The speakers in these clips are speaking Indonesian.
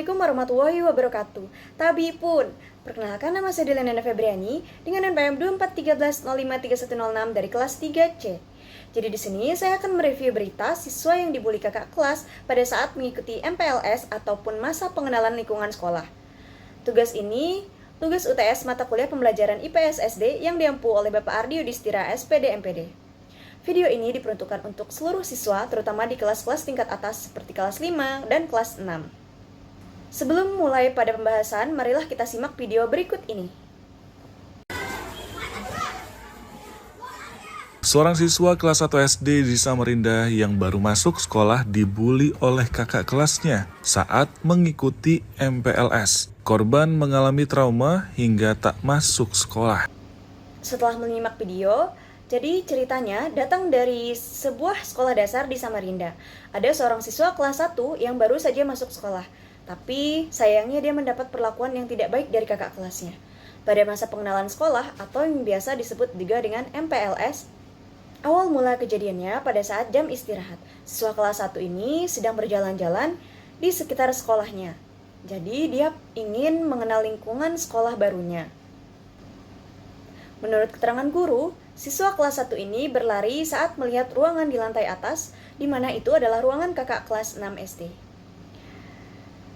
Assalamualaikum warahmatullahi wabarakatuh. Tabi pun, perkenalkan nama saya Delana Febriani dengan NPM 2413053106 dari kelas 3C. Jadi di sini saya akan mereview berita siswa yang dibully kakak kelas pada saat mengikuti MPLS ataupun masa pengenalan lingkungan sekolah. Tugas UTS mata kuliah pembelajaran IPS SD yang diampu oleh Bapak Ardi Yudhistira SPD MPD. Video ini diperuntukkan untuk seluruh siswa, terutama di kelas-kelas tingkat atas seperti kelas 5 dan kelas 6. Sebelum mulai pada pembahasan, marilah kita simak video berikut ini. Seorang siswa kelas 1 SD di Samarinda yang baru masuk sekolah dibully oleh kakak kelasnya saat mengikuti MPLS. Korban mengalami trauma hingga tak masuk sekolah. Setelah menyimak video, jadi ceritanya datang dari sebuah sekolah dasar di Samarinda. Ada seorang siswa kelas 1 yang baru saja masuk sekolah. Tapi sayangnya dia mendapat perlakuan yang tidak baik dari kakak kelasnya. Pada masa pengenalan sekolah atau yang biasa disebut juga dengan MPLS, awal mula kejadiannya pada saat jam istirahat. Siswa kelas 1 ini sedang berjalan-jalan di sekitar sekolahnya. Jadi dia ingin mengenal lingkungan sekolah barunya. Menurut keterangan guru, siswa kelas 1 ini berlari saat melihat ruangan di lantai atas, di mana itu adalah ruangan kakak kelas 6 SD.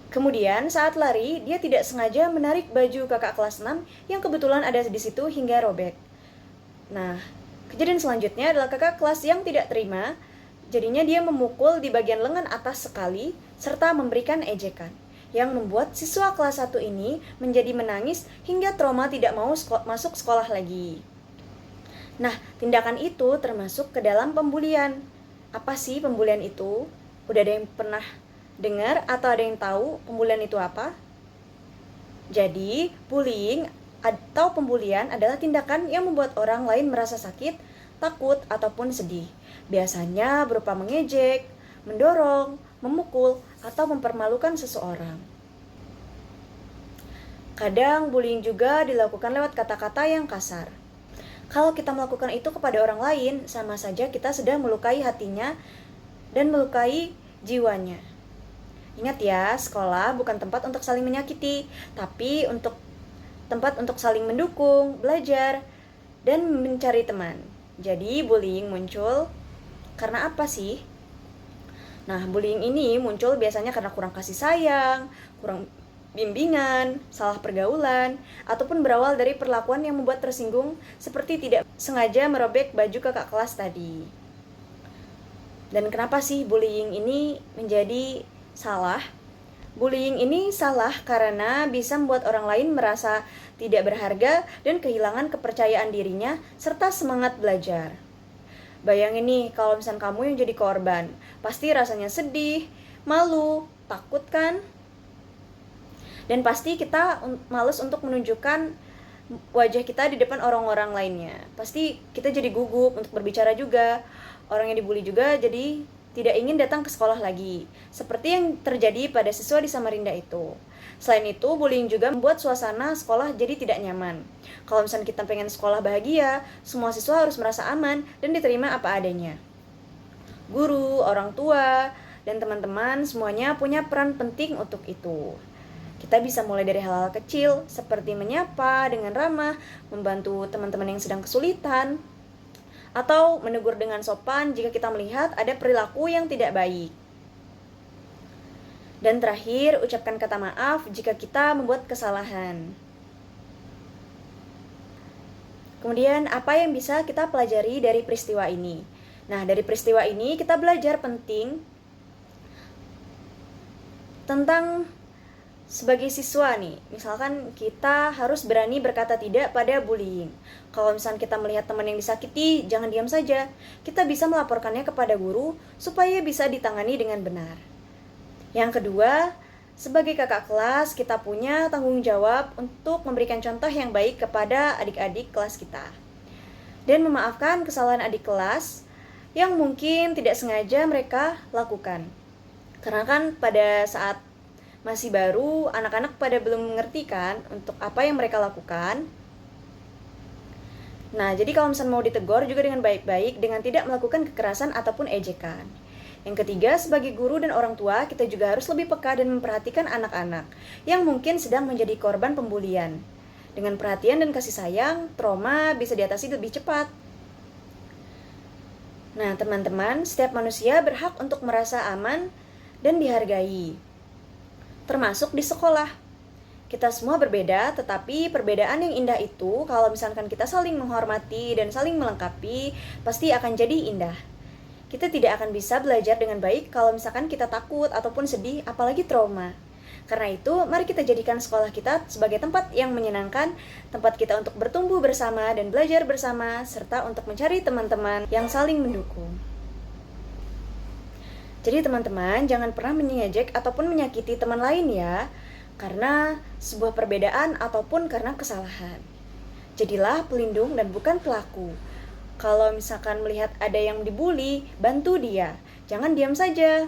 Kemudian saat lari, dia tidak sengaja menarik baju kakak kelas 6 yang kebetulan ada di situ hingga robek. Nah, kejadian selanjutnya adalah kakak kelas yang tidak terima, jadinya dia memukul di bagian lengan atas sekali, serta memberikan ejekan, yang membuat siswa kelas 1 ini menjadi menangis hingga trauma tidak mau masuk sekolah lagi. Nah, tindakan itu termasuk ke dalam pembulian. Apa sih pembulian itu? Udah ada yang pernah dengar atau ada yang tahu pembulian itu apa? Jadi, bullying atau pembulian adalah tindakan yang membuat orang lain merasa sakit, takut, ataupun sedih. Biasanya berupa mengejek, mendorong, memukul, atau mempermalukan seseorang. Kadang bullying juga dilakukan lewat kata-kata yang kasar. Kalau kita melakukan itu kepada orang lain, sama saja kita sedang melukai hatinya dan melukai jiwanya. Ingat ya, sekolah bukan tempat untuk saling menyakiti, tapi tempat untuk saling mendukung, belajar, dan mencari teman. Jadi bullying muncul karena apa sih? Nah, bullying ini muncul biasanya karena kurang kasih sayang, kurang bimbingan, salah pergaulan, ataupun berawal dari perlakuan yang membuat tersinggung seperti tidak sengaja merobek baju kakak kelas tadi. Dan kenapa sih bullying ini menjadi salah? Bullying ini salah karena bisa membuat orang lain merasa tidak berharga dan kehilangan kepercayaan dirinya serta semangat belajar. Bayangin nih kalau misalnya kamu yang jadi korban, pasti rasanya sedih, malu, takut kan? Dan pasti kita males untuk menunjukkan wajah kita di depan orang-orang lainnya. Pasti kita jadi gugup untuk berbicara juga. Orang yang dibully juga jadi tidak ingin datang ke sekolah lagi. Seperti yang terjadi pada siswa di Samarinda itu. Selain itu, bullying juga membuat suasana sekolah jadi tidak nyaman. Kalau misalnya kita pengen sekolah bahagia, semua siswa harus merasa aman dan diterima apa adanya. Guru, orang tua, dan teman-teman semuanya punya peran penting untuk itu. Kita bisa mulai dari hal-hal kecil seperti menyapa dengan ramah, membantu teman-teman yang sedang kesulitan, atau menegur dengan sopan jika kita melihat ada perilaku yang tidak baik. Dan terakhir, ucapkan kata maaf jika kita membuat kesalahan. Kemudian, apa yang bisa kita pelajari dari peristiwa ini? Nah, dari peristiwa ini kita belajar penting tentang sebagai siswa nih, misalkan kita harus berani berkata tidak pada bullying. Kalau misalkan kita melihat teman yang disakiti, jangan diam saja. Kita bisa melaporkannya kepada guru supaya bisa ditangani dengan benar. Yang kedua, sebagai kakak kelas, kita punya tanggung jawab untuk memberikan contoh yang baik kepada adik-adik kelas kita. Dan memaafkan kesalahan adik kelas yang mungkin tidak sengaja mereka lakukan. Karena kan pada saat masih baru, anak-anak pada belum mengerti kan untuk apa yang mereka lakukan. Nah, jadi kalau misalnya mau ditegur juga dengan baik-baik, dengan tidak melakukan kekerasan ataupun ejekan. Yang ketiga, sebagai guru dan orang tua, kita juga harus lebih peka dan memperhatikan anak-anak yang mungkin sedang menjadi korban pembulian. Dengan perhatian dan kasih sayang, trauma bisa diatasi lebih cepat. Nah, teman-teman, setiap manusia berhak untuk merasa aman dan dihargai, termasuk di sekolah. Kita semua berbeda, tetapi perbedaan yang indah itu, kalau misalkan kita saling menghormati dan saling melengkapi, pasti akan jadi indah. Kita tidak akan bisa belajar dengan baik kalau misalkan kita takut ataupun sedih, apalagi trauma. Karena itu, mari kita jadikan sekolah kita sebagai tempat yang menyenangkan, tempat kita untuk bertumbuh bersama dan belajar bersama, serta untuk mencari teman-teman yang saling mendukung. Jadi teman-teman, jangan pernah mengejek ataupun menyakiti teman lain ya, karena sebuah perbedaan ataupun karena kesalahan. Jadilah pelindung dan bukan pelaku. Kalau misalkan melihat ada yang dibully, bantu dia. Jangan diam saja.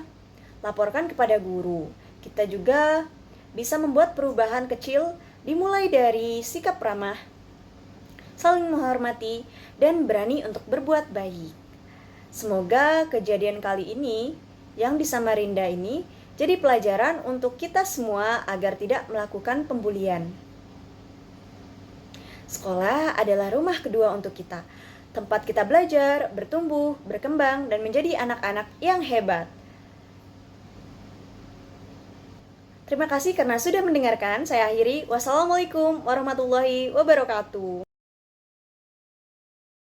Laporkan kepada guru. Kita juga bisa membuat perubahan kecil dimulai dari sikap ramah, saling menghormati, dan berani untuk berbuat baik. Semoga kejadian kali ini yang di Samarinda ini jadi pelajaran untuk kita semua agar tidak melakukan pembulian. Sekolah adalah rumah kedua untuk kita. Tempat kita belajar, bertumbuh, berkembang, dan menjadi anak-anak yang hebat. Terima kasih karena sudah mendengarkan. Saya akhiri. Wassalamualaikum warahmatullahi wabarakatuh.